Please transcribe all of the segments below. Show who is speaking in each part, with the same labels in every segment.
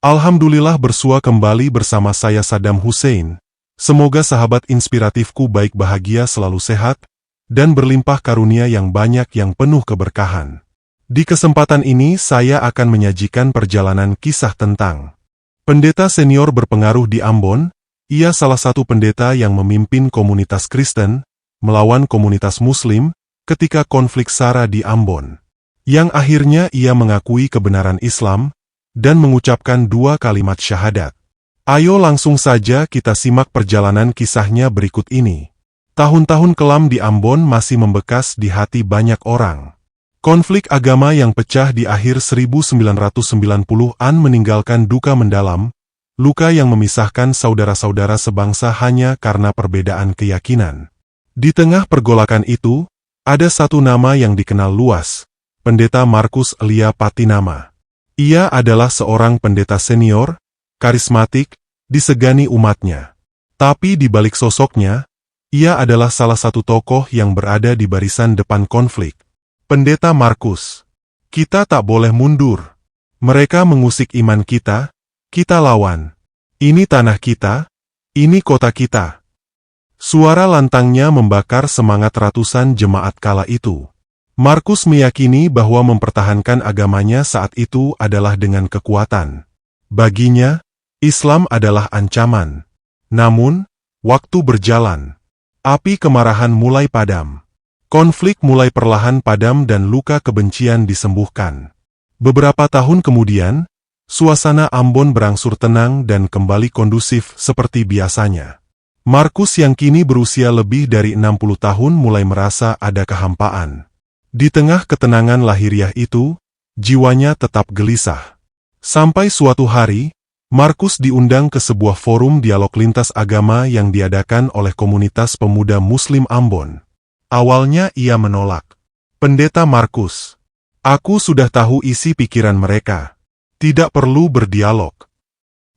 Speaker 1: Alhamdulillah bersua kembali bersama saya Saddam Hussein. Semoga sahabat inspiratifku baik bahagia selalu sehat, dan berlimpah karunia yang banyak yang penuh keberkahan. Di kesempatan ini saya akan menyajikan perjalanan kisah tentang pendeta senior berpengaruh di Ambon. Ia salah satu pendeta yang memimpin komunitas Kristen, melawan komunitas Muslim, ketika konflik SARA di Ambon. Yang akhirnya ia mengakui kebenaran Islam, dan mengucapkan 2 kalimat syahadat. Ayo langsung saja kita simak perjalanan kisahnya berikut ini. Tahun-tahun kelam di Ambon masih membekas di hati banyak orang. Konflik agama yang pecah di akhir 1990-an meninggalkan duka mendalam, luka yang memisahkan saudara-saudara sebangsa hanya karena perbedaan keyakinan. Di tengah pergolakan itu, ada satu nama yang dikenal luas, Pendeta Markus Elia Patinama. Ia adalah seorang pendeta senior, karismatik, disegani umatnya. Tapi di balik sosoknya, ia adalah salah satu tokoh yang berada di barisan depan konflik. Pendeta Markus, kita tak boleh mundur. Mereka mengusik iman kita lawan. Ini tanah kita, ini kota kita. Suara lantangnya membakar semangat ratusan jemaat kala itu. Markus meyakini bahwa mempertahankan agamanya saat itu adalah dengan kekuatan. Baginya, Islam adalah ancaman. Namun, waktu berjalan. Api kemarahan mulai padam. Konflik mulai perlahan padam dan luka kebencian disembuhkan. Beberapa tahun kemudian, suasana Ambon berangsur tenang dan kembali kondusif seperti biasanya. Markus yang kini berusia lebih dari 60 tahun mulai merasa ada kehampaan. Di tengah ketenangan lahiriah itu, jiwanya tetap gelisah. Sampai suatu hari, Markus diundang ke sebuah forum dialog lintas agama yang diadakan oleh komunitas pemuda Muslim Ambon. Awalnya ia menolak. Pendeta Markus, aku sudah tahu isi pikiran mereka. Tidak perlu berdialog.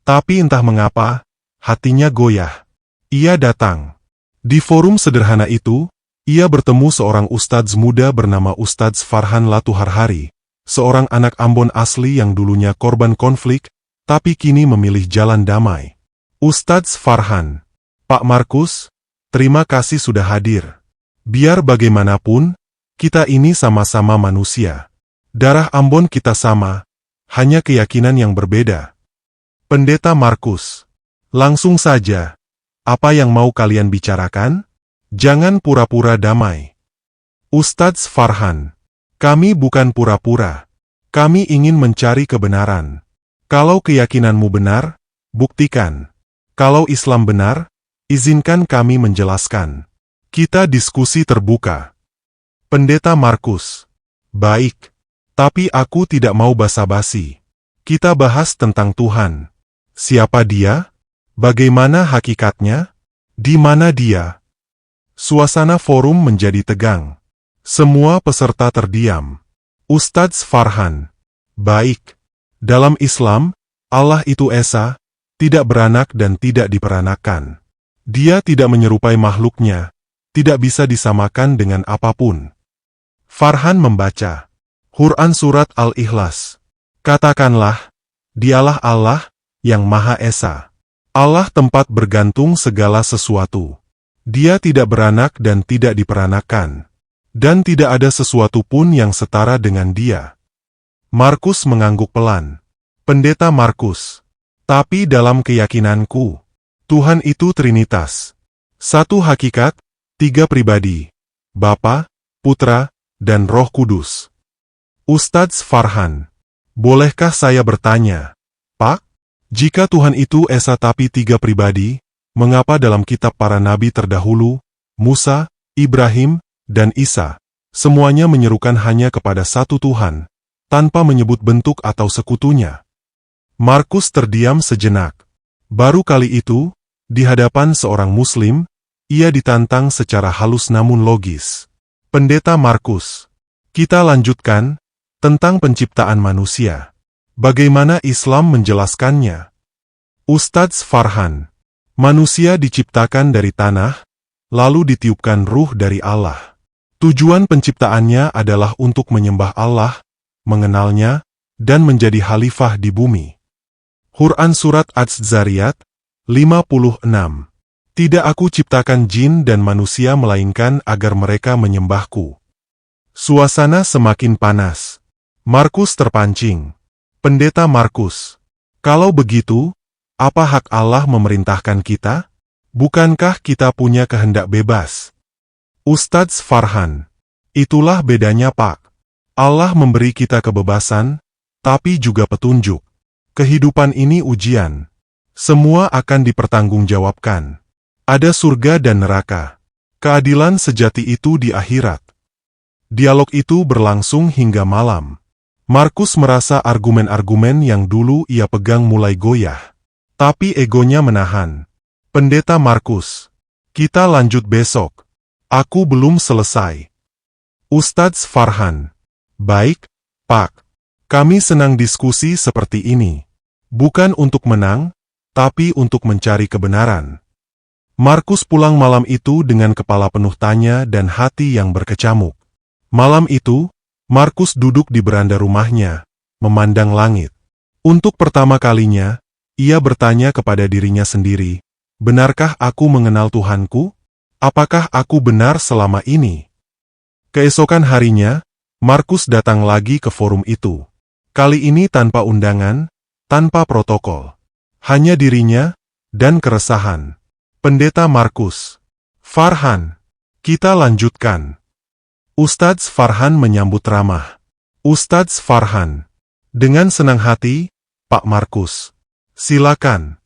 Speaker 1: Tapi entah mengapa, hatinya goyah. Ia datang. Di forum sederhana itu, ia bertemu seorang ustadz muda bernama Ustadz Farhan Latuharhari, seorang anak Ambon asli yang dulunya korban konflik, tapi kini memilih jalan damai. Ustadz Farhan, Pak Markus, terima kasih sudah hadir. Biar bagaimanapun, kita ini sama-sama manusia. Darah Ambon kita sama, hanya keyakinan yang berbeda. Pendeta Markus, langsung saja, apa yang mau kalian bicarakan? Jangan pura-pura damai. Ustadz Farhan, kami bukan pura-pura. Kami ingin mencari kebenaran. Kalau keyakinanmu benar, buktikan. Kalau Islam benar, izinkan kami menjelaskan. Kita diskusi terbuka. Pendeta Markus, baik. Tapi aku tidak mau basa-basi. Kita bahas tentang Tuhan. Siapa Dia? Bagaimana hakikatnya? Di mana Dia? Suasana forum menjadi tegang. Semua peserta terdiam. Ustadz Farhan, baik. Dalam Islam, Allah itu Esa, tidak beranak dan tidak diperanakan. Dia tidak menyerupai makhluknya, tidak bisa disamakan dengan apapun. Farhan membaca Quran Surat Al-Ikhlas. Katakanlah, Dialah Allah, yang Maha Esa. Allah tempat bergantung segala sesuatu. Dia tidak beranak dan tidak diperanakan. Dan tidak ada sesuatu pun yang setara dengan Dia. Markus mengangguk pelan. Pendeta Markus, tapi dalam keyakinanku, Tuhan itu Trinitas. Satu hakikat, 3 pribadi. Bapa, Putra, dan Roh Kudus. Ustadz Farhan, bolehkah saya bertanya, Pak? Jika Tuhan itu Esa tapi 3 pribadi, mengapa dalam kitab para nabi terdahulu, Musa, Ibrahim, dan Isa, semuanya menyerukan hanya kepada satu Tuhan, tanpa menyebut bentuk atau sekutunya? Markus terdiam sejenak. Baru kali itu, di hadapan seorang Muslim, ia ditantang secara halus namun logis. Pendeta Markus, kita lanjutkan, tentang penciptaan manusia. Bagaimana Islam menjelaskannya? Ustadz Farhan, manusia diciptakan dari tanah, lalu ditiupkan ruh dari Allah. Tujuan penciptaannya adalah untuk menyembah Allah, mengenalnya, dan menjadi khalifah di bumi. Quran Surat Az-Zariyat, 56. Tidak aku ciptakan jin dan manusia melainkan agar mereka menyembahku. Suasana semakin panas. Markus terpancing. Pendeta Markus, kalau begitu, apa hak Allah memerintahkan kita? Bukankah kita punya kehendak bebas? Ustadz Farhan, itulah bedanya Pak. Allah memberi kita kebebasan, tapi juga petunjuk. Kehidupan ini ujian. Semua akan dipertanggungjawabkan. Ada surga dan neraka. Keadilan sejati itu di akhirat. Dialog itu berlangsung hingga malam. Markus merasa argumen-argumen yang dulu ia pegang mulai goyah. Tapi egonya menahan. Pendeta Markus, kita lanjut besok. Aku belum selesai. Ustadz Farhan, baik, Pak. Kami senang diskusi seperti ini. Bukan untuk menang, tapi untuk mencari kebenaran. Markus pulang malam itu dengan kepala penuh tanya dan hati yang berkecamuk. Malam itu, Markus duduk di beranda rumahnya, memandang langit. Untuk pertama kalinya, ia bertanya kepada dirinya sendiri, benarkah aku mengenal Tuhanku? Apakah aku benar selama ini? Keesokan harinya, Markus datang lagi ke forum itu. Kali ini tanpa undangan, tanpa protokol. Hanya dirinya, dan keresahan. Pendeta Markus, Farhan, kita lanjutkan. Ustadz Farhan menyambut ramah. Ustadz Farhan, dengan senang hati, Pak Markus. Silakan.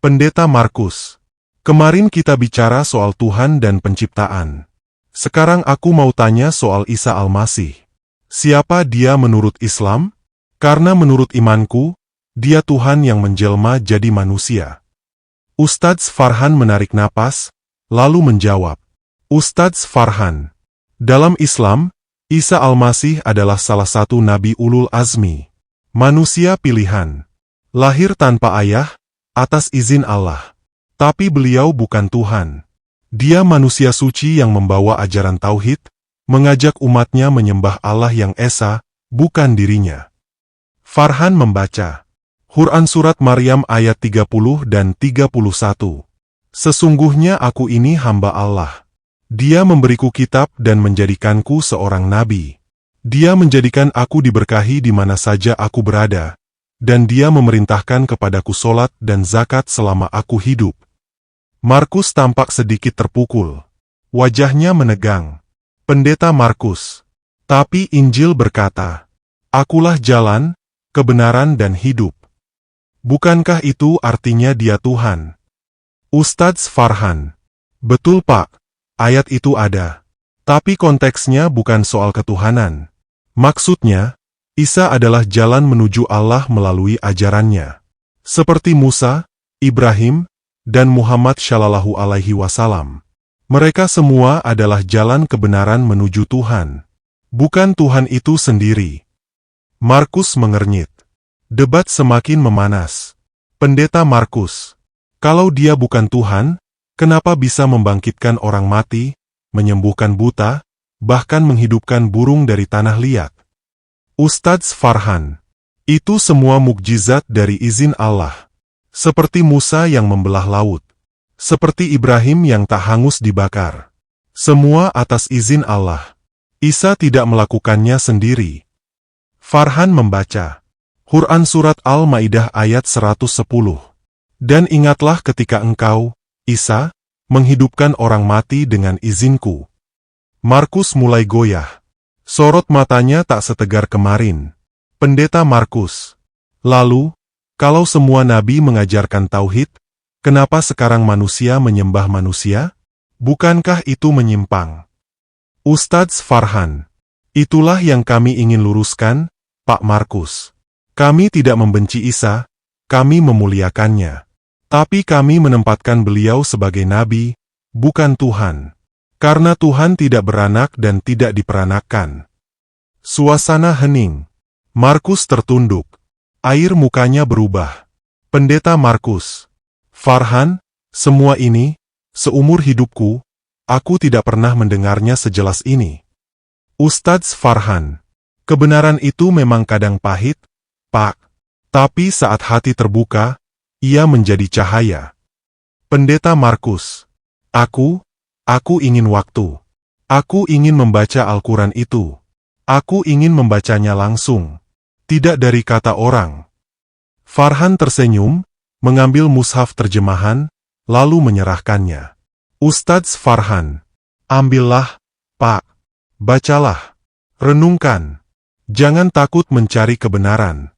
Speaker 1: Pendeta Markus, kemarin kita bicara soal Tuhan dan penciptaan. Sekarang aku mau tanya soal Isa Al-Masih. Siapa dia menurut Islam? Karena menurut imanku, dia Tuhan yang menjelma jadi manusia. Ustadz Farhan menarik napas, lalu menjawab. Ustadz Farhan, dalam Islam, Isa Al-Masih adalah salah satu Nabi Ulul Azmi. Manusia pilihan. Lahir tanpa ayah, atas izin Allah. Tapi beliau bukan Tuhan. Dia manusia suci yang membawa ajaran tauhid, mengajak umatnya menyembah Allah yang esa, bukan dirinya. Farhan membaca Quran Surat Maryam ayat 30 dan 31. Sesungguhnya aku ini hamba Allah. Dia memberiku kitab dan menjadikanku seorang nabi. Dia menjadikan aku diberkahi di mana saja aku berada, dan dia memerintahkan kepadaku solat dan zakat selama aku hidup. Markus tampak sedikit terpukul. Wajahnya menegang. Pendeta Markus, tapi Injil berkata, akulah jalan, kebenaran dan hidup. Bukankah itu artinya dia Tuhan? Ustadz Farhan, betul Pak, ayat itu ada. Tapi konteksnya bukan soal ketuhanan. Maksudnya, Isa adalah jalan menuju Allah melalui ajarannya. Seperti Musa, Ibrahim, dan Muhammad Shallallahu Alaihi Wasallam. Mereka semua adalah jalan kebenaran menuju Tuhan. Bukan Tuhan itu sendiri. Markus mengernyit. Debat semakin memanas. Pendeta Markus, kalau dia bukan Tuhan, kenapa bisa membangkitkan orang mati, menyembuhkan buta, bahkan menghidupkan burung dari tanah liat? Ustadz Farhan, itu semua mukjizat dari izin Allah. Seperti Musa yang membelah laut. Seperti Ibrahim yang tak hangus dibakar. Semua atas izin Allah. Isa tidak melakukannya sendiri. Farhan membaca Quran Surat Al-Maidah ayat 110. Dan ingatlah ketika engkau, Isa, menghidupkan orang mati dengan izinku. Markus mulai goyah. Sorot matanya tak setegar kemarin. Pendeta Markus, lalu, kalau semua nabi mengajarkan tauhid, kenapa sekarang manusia menyembah manusia? Bukankah itu menyimpang? Ustadz Farhan, itulah yang kami ingin luruskan, Pak Markus. Kami tidak membenci Isa, kami memuliakannya. Tapi kami menempatkan beliau sebagai nabi, bukan Tuhan. Karena Tuhan tidak beranak dan tidak diperanakkan. Suasana hening. Markus tertunduk. Air mukanya berubah. Pendeta Markus, Farhan, semua ini, seumur hidupku, aku tidak pernah mendengarnya sejelas ini. Ustadz Farhan, kebenaran itu memang kadang pahit, Pak. Tapi saat hati terbuka, ia menjadi cahaya. Pendeta Markus, aku ingin waktu. Aku ingin membaca Al-Quran itu. Aku ingin membacanya langsung. Tidak dari kata orang. Farhan tersenyum, mengambil mushaf terjemahan, lalu menyerahkannya. Ustadz Farhan, ambillah, Pak. Bacalah. Renungkan. Jangan takut mencari kebenaran.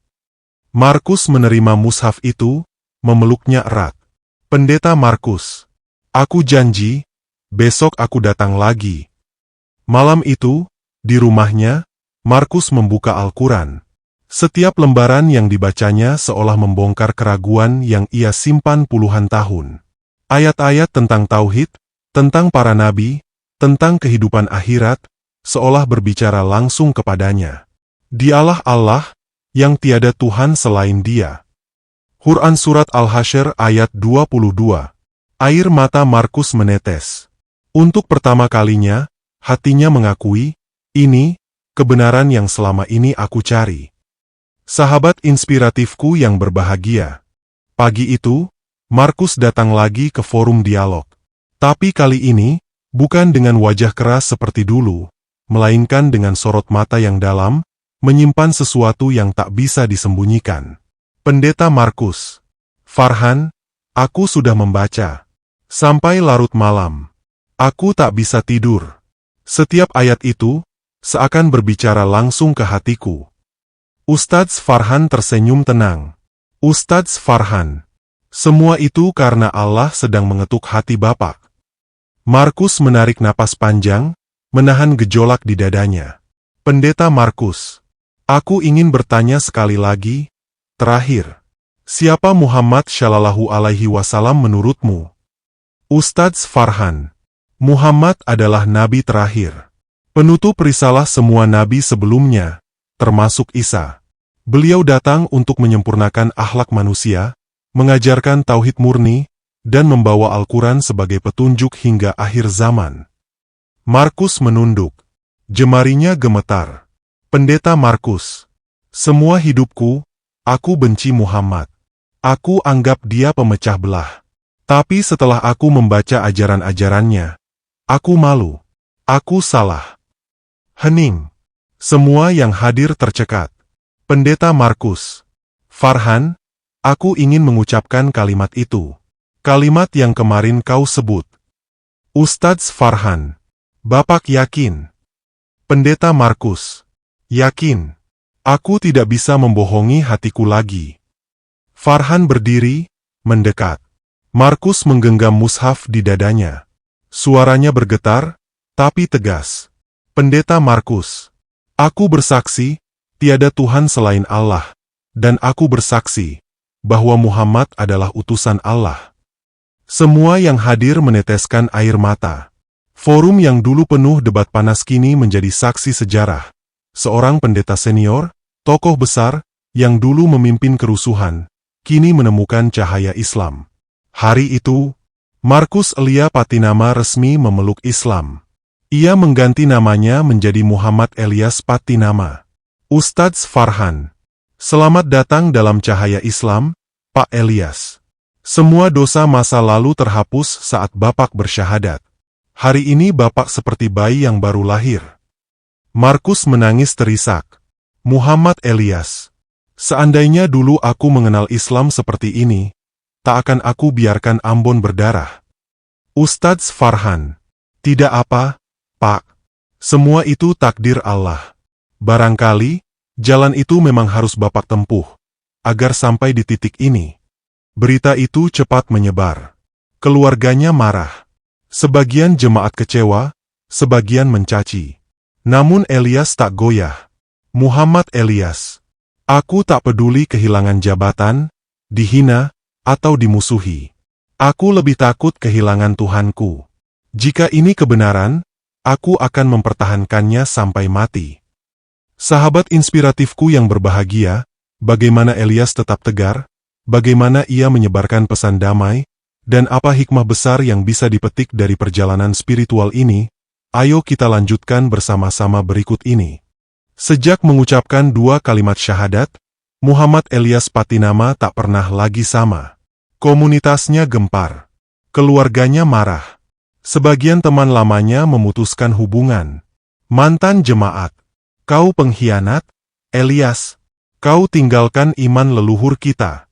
Speaker 1: Markus menerima mushaf itu, memeluknya erat. Pendeta Markus, aku janji, besok aku datang lagi. Malam itu, di rumahnya, Markus membuka Al-Quran. Setiap lembaran yang dibacanya seolah membongkar keraguan yang ia simpan puluhan tahun. Ayat-ayat tentang tauhid, tentang para nabi, tentang kehidupan akhirat, seolah berbicara langsung kepadanya. Dialah Allah, yang tiada Tuhan selain Dia. Quran Surat Al-Hasyr ayat 22. Air mata Markus menetes. Untuk pertama kalinya, hatinya mengakui, ini, kebenaran yang selama ini aku cari. Sahabat inspiratifku yang berbahagia. Pagi itu, Markus datang lagi ke forum dialog. Tapi kali ini, bukan dengan wajah keras seperti dulu, melainkan dengan sorot mata yang dalam, menyimpan sesuatu yang tak bisa disembunyikan. Pendeta Markus, Farhan, aku sudah membaca. Sampai larut malam. Aku tak bisa tidur. Setiap ayat itu, seakan berbicara langsung ke hatiku. Ustadz Farhan tersenyum tenang. Ustadz Farhan, semua itu karena Allah sedang mengetuk hati Bapak. Markus menarik napas panjang, menahan gejolak di dadanya. Pendeta Markus, aku ingin bertanya sekali lagi, terakhir. Siapa Muhammad Shallallahu Alaihi Wasallam menurutmu? Ustadz Farhan, Muhammad adalah nabi terakhir. Penutup risalah semua nabi sebelumnya, termasuk Isa. Beliau datang untuk menyempurnakan akhlak manusia, mengajarkan tauhid murni, dan membawa Al-Quran sebagai petunjuk hingga akhir zaman. Markus menunduk. Jemarinya gemetar. Pendeta Markus, semua hidupku, aku benci Muhammad. Aku anggap dia pemecah belah. Tapi setelah aku membaca ajaran-ajarannya, aku malu. Aku salah. Hening. Semua yang hadir tercekat. Pendeta Markus, Farhan, aku ingin mengucapkan kalimat itu. Kalimat yang kemarin kau sebut. Ustadz Farhan, Bapak yakin? Pendeta Markus, yakin. Aku tidak bisa membohongi hatiku lagi. Farhan berdiri, mendekat. Markus menggenggam mushaf di dadanya. Suaranya bergetar, tapi tegas. Pendeta Markus, aku bersaksi, tiada Tuhan selain Allah, dan aku bersaksi bahwa Muhammad adalah utusan Allah. Semua yang hadir meneteskan air mata. Forum yang dulu penuh debat panas kini menjadi saksi sejarah. Seorang pendeta senior, tokoh besar, yang dulu memimpin kerusuhan, kini menemukan cahaya Islam. Hari itu, Markus Elia Patinama resmi memeluk Islam. Ia mengganti namanya menjadi Muhammad Elias Patinama. Ustadz Farhan, selamat datang dalam cahaya Islam, Pak Elias. Semua dosa masa lalu terhapus saat Bapak bersyahadat. Hari ini Bapak seperti bayi yang baru lahir. Markus menangis terisak. Muhammad Elias, seandainya dulu aku mengenal Islam seperti ini, tak akan aku biarkan Ambon berdarah. Ustadz Farhan, tidak apa, Pak. Semua itu takdir Allah. Barangkali, jalan itu memang harus Bapak tempuh, agar sampai di titik ini. Berita itu cepat menyebar. Keluarganya marah. Sebagian jemaat kecewa, sebagian mencaci. Namun Elias tak goyah. Muhammad Elias, aku tak peduli kehilangan jabatan, dihina, atau dimusuhi. Aku lebih takut kehilangan Tuhanku. Jika ini kebenaran, aku akan mempertahankannya sampai mati. Sahabat inspiratifku yang berbahagia, bagaimana Elias tetap tegar, bagaimana ia menyebarkan pesan damai, dan apa hikmah besar yang bisa dipetik dari perjalanan spiritual ini, ayo kita lanjutkan bersama-sama berikut ini. Sejak mengucapkan 2 kalimat syahadat, Muhammad Elias Patinama tak pernah lagi sama. Komunitasnya gempar. Keluarganya marah. Sebagian teman lamanya memutuskan hubungan. Mantan jemaat. Kau pengkhianat, Elias. Kau tinggalkan iman leluhur kita.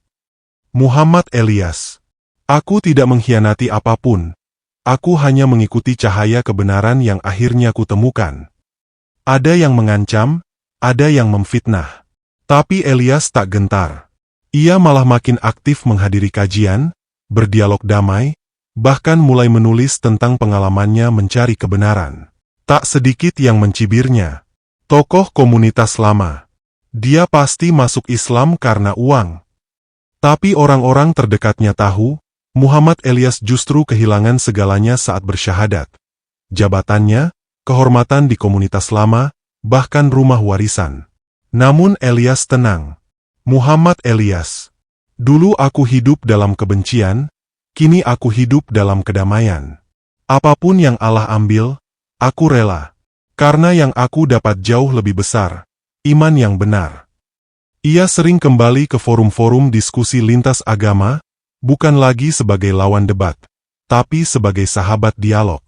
Speaker 1: Muhammad Elias. Aku tidak mengkhianati apapun. Aku hanya mengikuti cahaya kebenaran yang akhirnya kutemukan. Ada yang mengancam, ada yang memfitnah. Tapi Elias tak gentar. Ia malah makin aktif menghadiri kajian, berdialog damai, bahkan mulai menulis tentang pengalamannya mencari kebenaran. Tak sedikit yang mencibirnya. Tokoh komunitas lama. Dia pasti masuk Islam karena uang. Tapi orang-orang terdekatnya tahu, Muhammad Elias justru kehilangan segalanya saat bersyahadat. Jabatannya, kehormatan di komunitas lama, bahkan rumah warisan. Namun Elias tenang. Muhammad Elias. Dulu aku hidup dalam kebencian, kini aku hidup dalam kedamaian. Apapun yang Allah ambil, aku rela. Karena yang aku dapat jauh lebih besar, iman yang benar. Ia sering kembali ke forum-forum diskusi lintas agama, bukan lagi sebagai lawan debat, tapi sebagai sahabat dialog.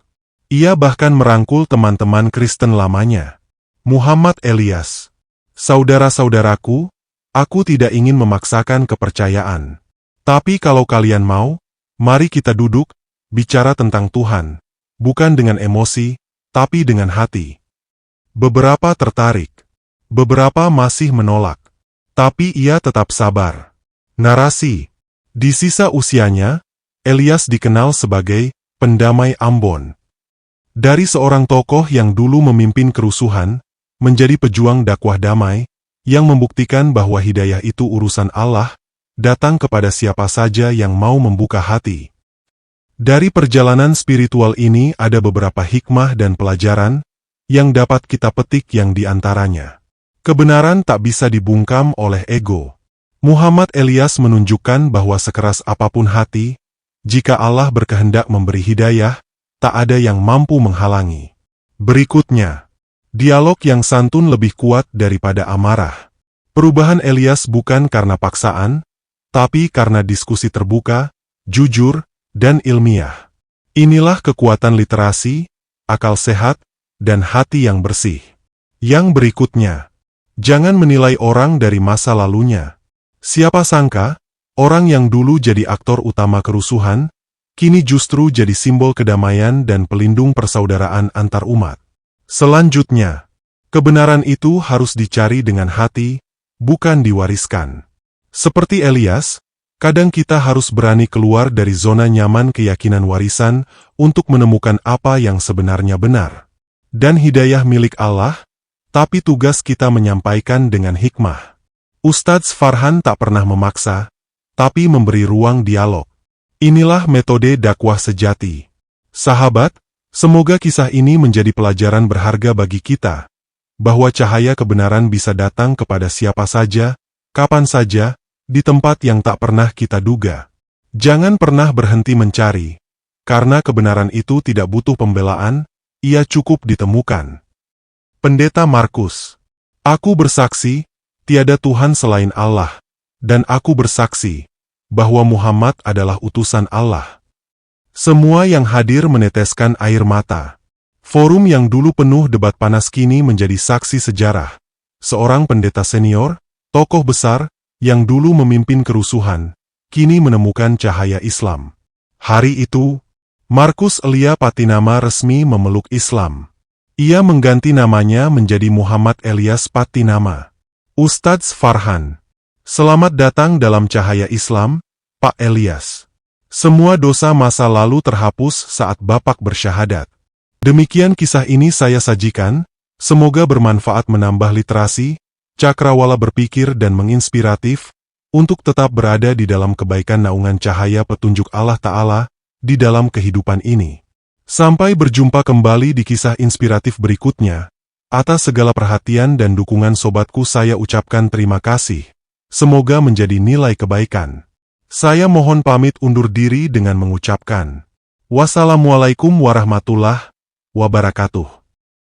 Speaker 1: Ia bahkan merangkul teman-teman Kristen lamanya. Muhammad Elias. Saudara-saudaraku, aku tidak ingin memaksakan kepercayaan. Tapi kalau kalian mau, mari kita duduk, bicara tentang Tuhan. Bukan dengan emosi, tapi dengan hati. Beberapa tertarik. Beberapa masih menolak. Tapi ia tetap sabar. Narasi. Di sisa usianya, Elias dikenal sebagai pendamai Ambon. Dari seorang tokoh yang dulu memimpin kerusuhan, menjadi pejuang dakwah damai, yang membuktikan bahwa hidayah itu urusan Allah, datang kepada siapa saja yang mau membuka hati. Dari perjalanan spiritual ini ada beberapa hikmah dan pelajaran, yang dapat kita petik yang diantaranya. Kebenaran tak bisa dibungkam oleh ego. Muhammad Elias menunjukkan bahwa sekeras apapun hati, jika Allah berkehendak memberi hidayah, tak ada yang mampu menghalangi. Berikutnya, dialog yang santun lebih kuat daripada amarah. Perubahan Elias bukan karena paksaan, tapi karena diskusi terbuka, jujur, dan ilmiah. Inilah kekuatan literasi, akal sehat, dan hati yang bersih. Yang berikutnya, jangan menilai orang dari masa lalunya. Siapa sangka, orang yang dulu jadi aktor utama kerusuhan, kini justru jadi simbol kedamaian dan pelindung persaudaraan antar umat. Selanjutnya, kebenaran itu harus dicari dengan hati, bukan diwariskan. Seperti Elias, kadang kita harus berani keluar dari zona nyaman keyakinan warisan untuk menemukan apa yang sebenarnya benar. Dan hidayah milik Allah, tapi tugas kita menyampaikan dengan hikmah. Ustadz Farhan tak pernah memaksa, tapi memberi ruang dialog. Inilah metode dakwah sejati. Sahabat, semoga kisah ini menjadi pelajaran berharga bagi kita, bahwa cahaya kebenaran bisa datang kepada siapa saja, kapan saja, di tempat yang tak pernah kita duga. Jangan pernah berhenti mencari, karena kebenaran itu tidak butuh pembelaan, ia cukup ditemukan. Pendeta Markus. Aku bersaksi, tiada Tuhan selain Allah, dan aku bersaksi, bahwa Muhammad adalah utusan Allah. Semua yang hadir meneteskan air mata. Forum yang dulu penuh debat panas kini menjadi saksi sejarah. Seorang pendeta senior, tokoh besar, yang dulu memimpin kerusuhan, kini menemukan cahaya Islam. Hari itu, Markus Elia Patinama resmi memeluk Islam. Ia mengganti namanya menjadi Muhammad Elias Patinama. Ustadz Farhan. Selamat datang dalam cahaya Islam, Pak Elias. Semua dosa masa lalu terhapus saat Bapak bersyahadat. Demikian kisah ini saya sajikan, semoga bermanfaat menambah literasi, cakrawala berpikir dan menginspiratif, untuk tetap berada di dalam kebaikan naungan cahaya petunjuk Allah Ta'ala, di dalam kehidupan ini. Sampai berjumpa kembali di kisah inspiratif berikutnya. Atas segala perhatian dan dukungan sobatku saya ucapkan terima kasih. Semoga menjadi nilai kebaikan. Saya mohon pamit undur diri dengan mengucapkan, wassalamualaikum warahmatullahi wabarakatuh.